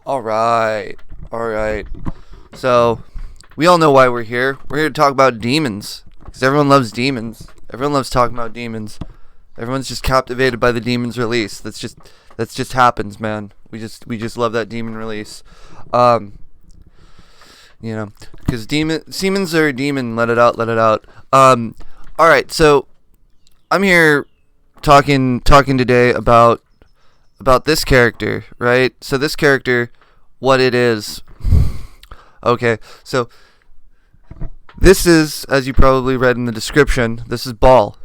All right. All right. So, we all know why we're here. We're here to talk about demons. Because everyone loves demons. Everyone loves talking about demons. Everyone's just captivated by the demon's release. That's just happens, man. We just love that demon release. Um, because demons are a demon. Let it out. Let it out. All right. So I'm here talking today about this character, right? So this character, what it is. Okay, so this is, as you probably read in the description, this is Baal,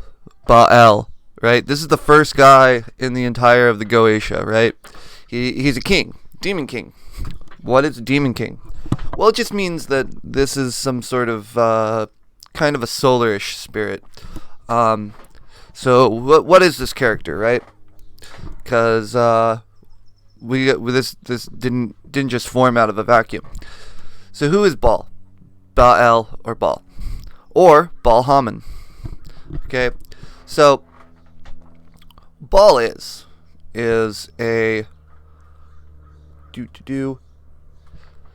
right? This is the first guy in the entire of the Goetia, right? He's a king, demon king. What is a demon king? Well, it just means that this is some sort of kind of a solarish spirit. So what is this character, right? Because this didn't just form out of a vacuum. So who is Baal? Baal or Baal? Or Baal Haman. Okay. So Baal is a do.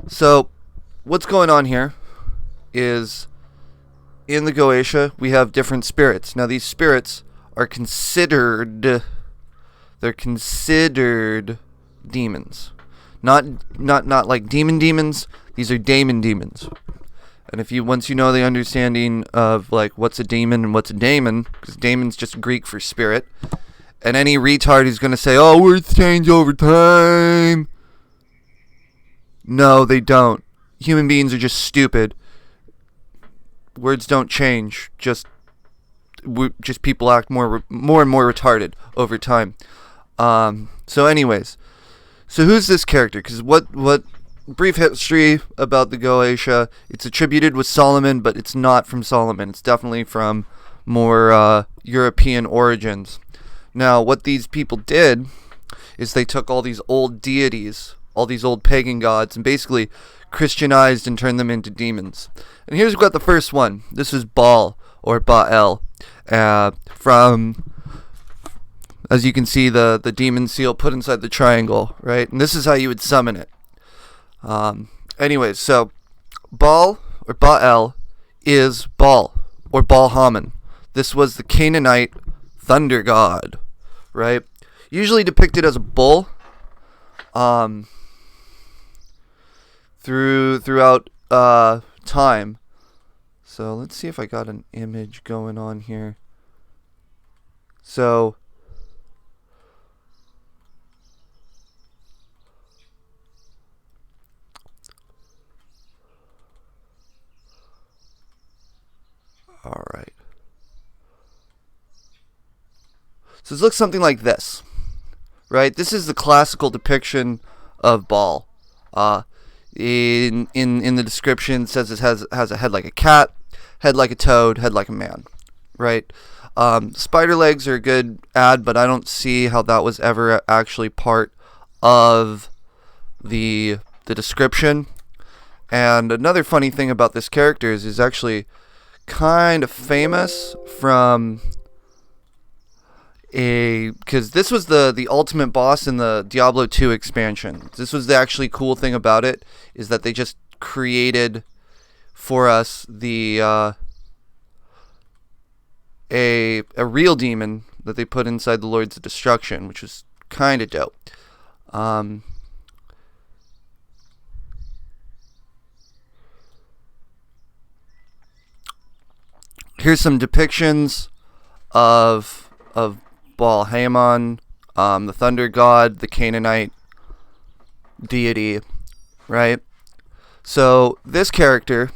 So what's going on here is in the Goetia we have different spirits. Now these spirits are considered demons. Not like demons. These are demons. And once you know the understanding of like what's a demon and what's a daemon, because daemon's just Greek for spirit, and any retard who's gonna say, "Oh, words change over time." No, they don't. Human beings are just stupid. Words don't change. Just people act more and more retarded over time. Anyways, so who's this character? Because what brief history about the Goetia. It's attributed with Solomon, but it's not from Solomon. It's definitely from more European origins. Now, what these people did is they took all these old deities, all these old pagan gods, and basically Christianized and turned them into demons. And here's got the first one. This is Baal or Baal, from, as you can see, the demon seal put inside the triangle, right? And this is how you would summon it. Anyways, so Baal or Baal is Baal or Baal Haman. This was the Canaanite thunder god, right? Usually depicted as a bull. Throughout time. So let's see if I got an image going on here. So all right. So this looks something like this, right? This is the classical depiction of Baal. In the description it says it has a head like a cat, head like a toad, head like a man, right? Spider legs are a good add, but I don't see how that was ever actually part of the description. And another funny thing about this character is he's actually kind of famous from because this was the ultimate boss in the Diablo 2 expansion. This was the actually cool thing about it, is that they just created for us the a real demon that they put inside the Lords of Destruction, which was kind of dope. Here's some depictions of Baal Haman, the thunder god, the Canaanite deity, right? So this character,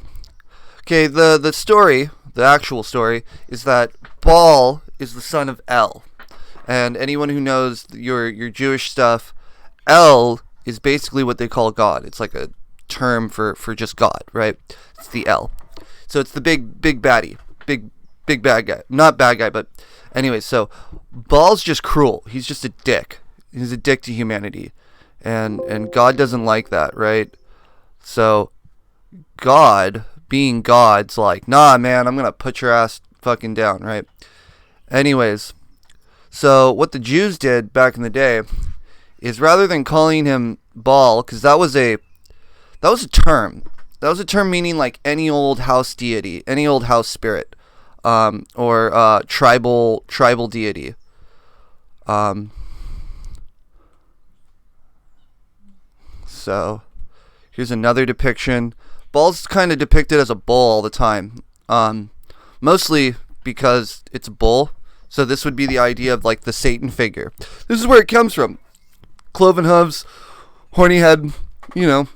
okay, the story, the actual story, is that Baal is the son of El, and anyone who knows your Jewish stuff, El is basically what they call God. It's like a term for just God, right? It's the El. So it's the big baddie, big bad guy, not bad guy, but anyway, so Baal's just cruel. He's just a dick. He's a dick to humanity. And God doesn't like that, right? So God, being God's like, nah, man, I'm going to put your ass fucking down, right? Anyways, so what the Jews did back in the day is rather than calling him Baal, because that was a term. That was a term meaning like any old house deity, any old house spirit, or tribal deity. So here's another depiction. Baal's kind of depicted as a bull all the time, mostly because it's a bull. So this would be the idea of like the Satan figure. This is where it comes from. Cloven hooves, horny head, the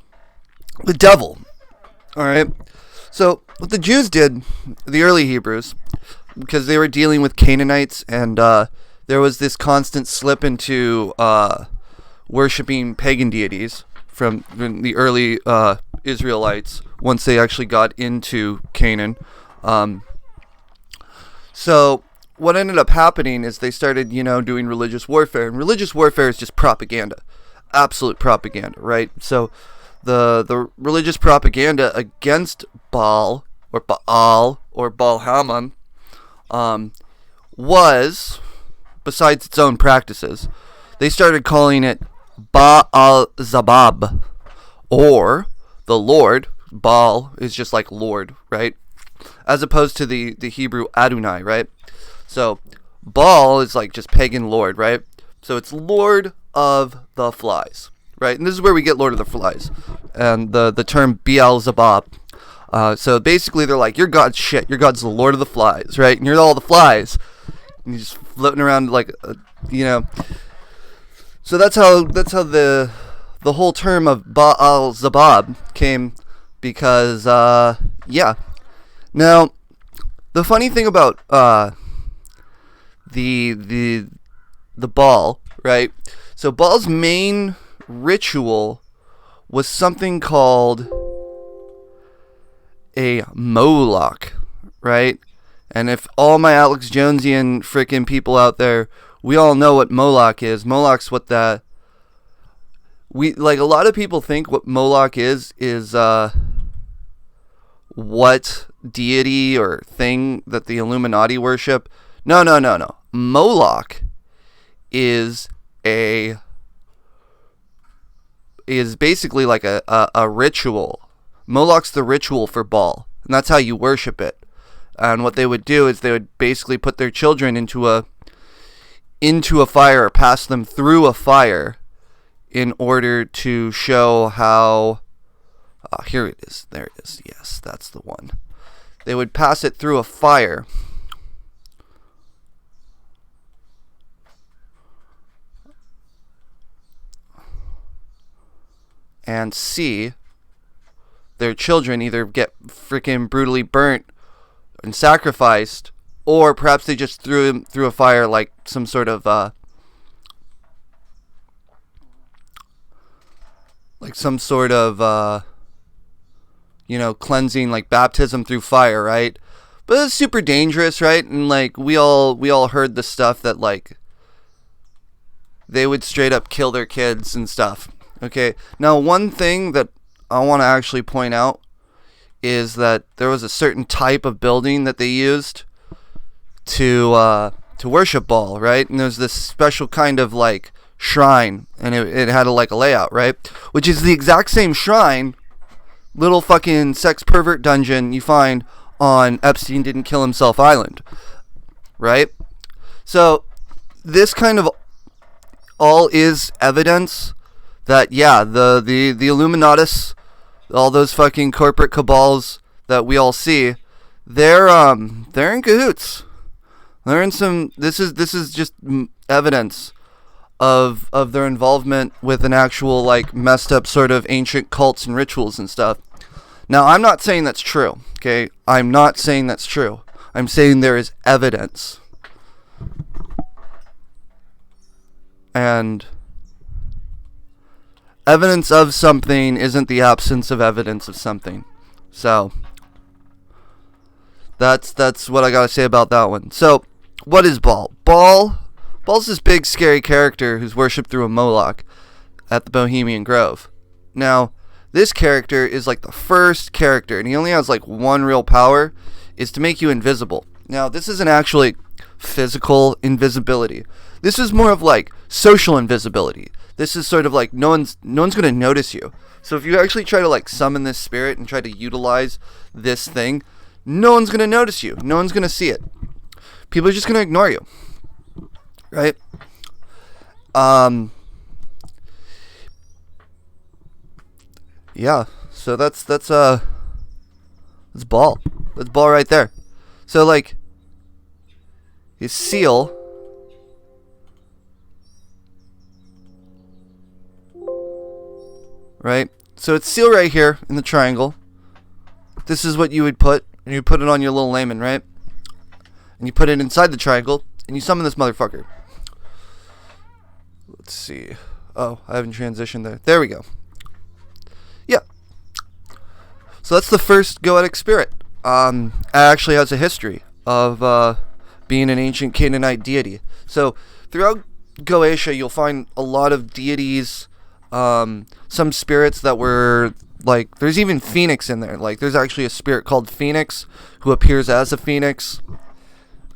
devil. Alright? So what the Jews did, the early Hebrews, because they were dealing with Canaanites, and there was this constant slip into worshipping pagan deities from the early Israelites once they actually got into Canaan. So what ended up happening is they started, doing religious warfare. And religious warfare is just propaganda. Absolute propaganda, right? So the religious propaganda against Baal or Baal Haman was, besides its own practices, they started calling it Baal Zabab, or the Lord. Baal is just like Lord, right? As opposed to the Hebrew Adonai, right? So Baal is like just pagan Lord, right? So it's Lord of the Flies, right? And this is where we get Lord of the Flies, and the term Beelzebub. So basically they're like, your God's shit. Your God's the Lord of the Flies, right? And you're all the flies. And you're just floating around like, So that's how the whole term of Baal Zabab came, because Now, the funny thing about the Baal, right? So Baal's main ritual was something called a Moloch, right? And if all my Alex Jonesian freaking people out there, we all know what Moloch is. Moloch's what a lot of people think what Moloch is what deity or thing that the Illuminati worship. No. Moloch is basically like a ritual. Moloch's the ritual for Baal, and that's how you worship it. And what they would do is they would basically put their children into a fire, or pass them through a fire, in order to show how. Here it is. There it is. Yes, that's the one. They would pass it through a fire. And see their children either get freaking brutally burnt and sacrificed, or perhaps they just threw him through a fire like some sort of cleansing, like baptism through fire, right? But it's super dangerous, right? And like we all heard the stuff that like they would straight up kill their kids and stuff. Okay, now one thing that I want to actually point out is that there was a certain type of building that they used to worship Baal, right? And there's this special kind of like shrine, and it had a layout, right? Which is the exact same shrine, little fucking sex pervert dungeon you find on Epstein Didn't Kill Himself Island, right? So this kind of all is evidence that the Illuminatus, all those fucking corporate cabals that we all see, they're in cahoots. They're in some. This is just evidence of their involvement with an actual like messed up sort of ancient cults and rituals and stuff. Now, I'm not saying that's true. Okay, I'm not saying that's true. I'm saying there is evidence. And evidence of something isn't the absence of evidence of something. So that's what I gotta say about that one. So, what is Baal? Baal's this big scary character who's worshipped through a Moloch at the Bohemian Grove. Now, this character is like the first character, and he only has like one real power, is to make you invisible. Now, this isn't actually physical invisibility. This is more of like social invisibility. This is sort of like no one's gonna notice you. So if you actually try to like summon this spirit and try to utilize this thing, no one's gonna notice you. No one's gonna see it. People are just gonna ignore you, right? Yeah. So that's Baal. That's Baal right there. So like his seal. Right? So it's seal right here in the triangle. This is what you would put, and you put it on your little layman, right? And you put it inside the triangle, and you summon this motherfucker. Let's see. Oh, I haven't transitioned there. There we go. Yeah. So that's the first Goetic spirit. It actually has a history of being an ancient Canaanite deity. So throughout Goetia, you'll find a lot of deities, some spirits that were like, there's even Phoenix in there. Like, there's actually a spirit called Phoenix who appears as a phoenix.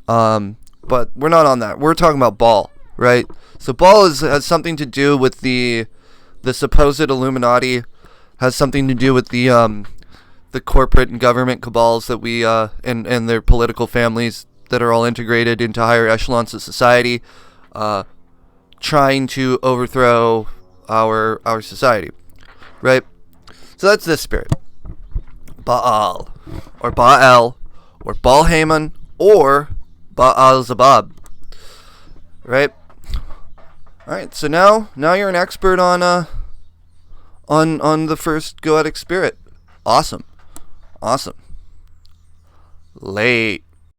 But we're not on that. We're talking about Baal, right? So Baal has something to do with the supposed Illuminati, has something to do with the corporate and government cabals that we and their political families that are all integrated into higher echelons of society, trying to overthrow our society, right? So that's this spirit, Baal, or Baal, or Baal Haman, or Baal Zabab, right? All right. So now you're an expert on the first Goetic spirit. Awesome. Late.